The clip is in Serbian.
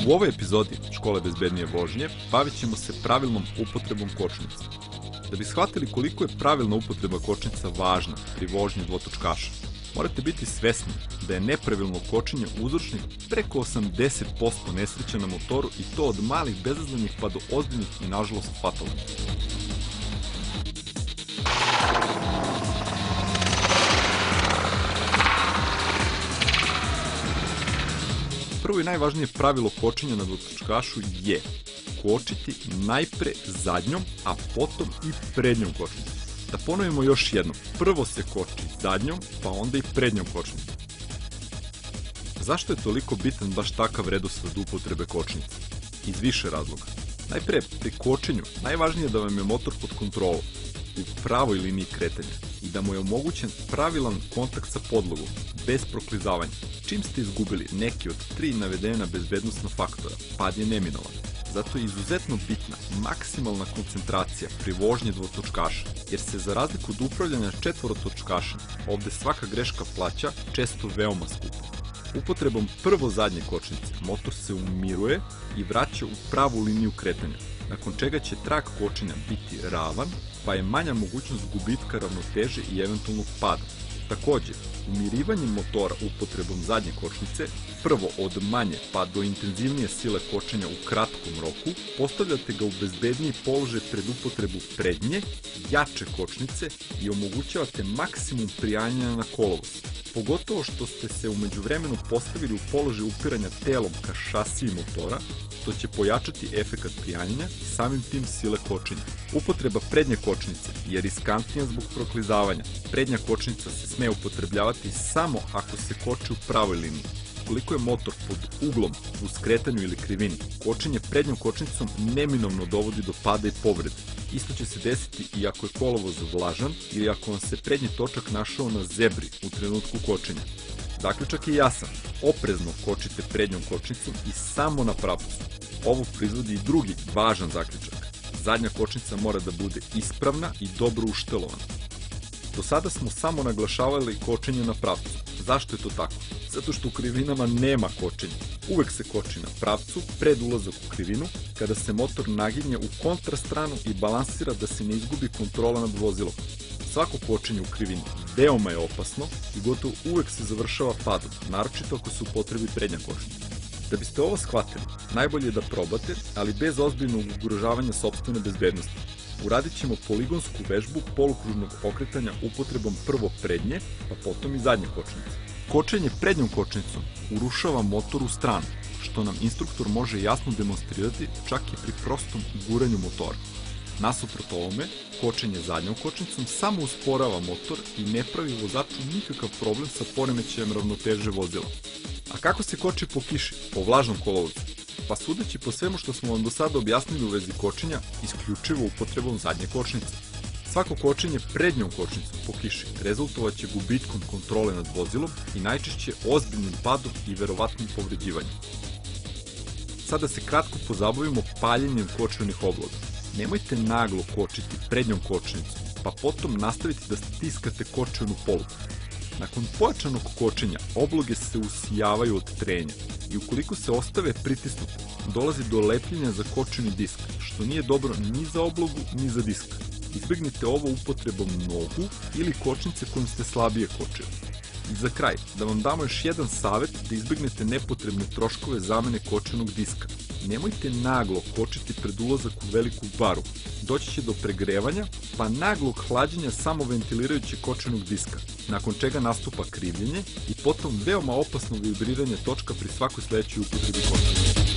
U ovoj epizodi Škole bezbednije vožnje bavit ćemo se pravilnom upotrebom kočnica. Da bi shvatili koliko je pravilna upotreba kočnica važna pri vožnji dvotočkaša, morate biti svesni da je nepravilno kočenje uzročnik preko 80% nesreća na motoru i to od malih bezazlenih pa do ozbiljnih i nažalost fatalnih. Prvo i najvažnije pravilo kočenja na dvotočkašu je kočiti najpre zadnjom, a potom i prednjom kočnicom. Da ponovimo još jednom, prvo se koči zadnjom, pa onda i prednjom kočnicom. Zašto je toliko bitan baš takav redosled upotrebe kočnice? Iz više razloga. Najpre, pri kočenju najvažnije je da vam je motor pod kontrolom, u pravoj liniji kretanja i da mu je omogućen pravilan kontakt sa podlogom, bez proklizavanja. Čim ste izgubili neki od 3 navedena bezbednosna faktora, pad je neminovan. Zato je izuzetno bitna maksimalna koncentracija pri vožnji dvotočkaša, jer se za razliku od upravljanja četvorotočkašem, ovde svaka greška plaća često veoma skupo. Upotrebom prvo zadnje kočnice motor se umiruje i vraća u pravu liniju kretanja, nakon čega će trak kočenja biti ravan, pa je manja mogućnost gubitka ravnoteže i eventualnog pada. Takođe, umirivanjem motora upotrebom zadnje kočnice, prvo od manje pa do intenzivnije sile kočenja u kratkom roku, postavljate ga u bezbedniji položaj pred upotrebu prednje, jače kočnice i omogućavate maksimum prijanjanja na kolovoz. Pogotovo što ste se umeđu vremenu postavili u položaj upiranja telom ka šasiji motora, što će pojačati efekat prijanjanja i samim tim sile kočenja. Upotreba prednje kočnice je riskantnija zbog proklizavanja. Prednja kočnica se sme upotrebljavati samo ako se koči u pravoj liniji. Ukoliko je motor pod uglom u skretanju ili krivini, kočenje prednjom kočnicom neminovno dovodi do pada i povrede. Isto će se desiti i ako je kolovoz vlažan ili ako vam se prednji točak našao na zebri u trenutku kočenja. Zaključak je jasan, oprezno kočite prednjom kočnicom i samo na pravcu. Ovo proizvodi i drugi važan zaključak. Zadnja kočnica mora da bude ispravna i dobro uštelovana. Do sada smo samo naglašavali kočenje na pravcu. Zašto je to tako? Zato što u krivinama nema kočenja. Uvek se koči na pravcu, pred ulazak u krivinu, kada se motor naginje u kontrastranu i balansira da se ne izgubi kontrola nad vozilom. Svako kočenje u krivini veoma je opasno i gotovo uvek se završava padom, naročito ako se upotrebi prednja kočnica. Da biste ovo shvatili, najbolje je da probate, ali bez ozbiljnog ugrožavanja sopstvene bezbednosti. Uradit ćemo poligonsku vežbu polukružnog okretanja upotrebom prvo prednje, pa potom i zadnje kočnice. Kočenje prednjom kočnicom urušava motor u stranu, što nam instruktor može jasno demonstrirati čak i pri prostom guranju motora. Nasuprot ovome, kočenje zadnjom kočnicom samo usporava motor i ne pravi vozaču nikakav problem sa poremećajem ravnoteže vozila. A kako se koči po kiši, po vlažnom kolovozu? Pa sudeći po svemu što smo vam do sada objasnili u vezi kočenja, isključivo upotrebom zadnje kočnice. Svako kočenje prednjom kočnicom po kiši rezultovaće gubitkom kontrole nad vozilom i najčešće ozbiljnim padom i verovatnim povređivanjem. Sada se kratko pozabavimo paljenjem kočionih obloga. Nemojte naglo kočiti prednjom kočnicom, pa potom nastaviti da stiskate kočionu polugu. Nakon pojačanog kočenja, obloge se usijavaju od trenja i ukoliko se ostave pritisnute, dolazi do lepljenja za kočioni disk, što nije dobro ni za oblogu, ni za disk. Izbegnite ovo upotrebom nogu ili kočnice kojom ste slabije kočili. I za kraj, da vam damo još jedan savet da izbegnete nepotrebne troškove zamene kočionog diska. Nemojte naglo kočiti pred ulazak u veliku baru. Doći će do pregrevanja, pa naglog hlađenja samo ventilirajućeg kočionog diska, nakon čega nastupa krivljenje i potom veoma opasno vibriranje točka pri svakoj sledećoj upotrebi kočenja.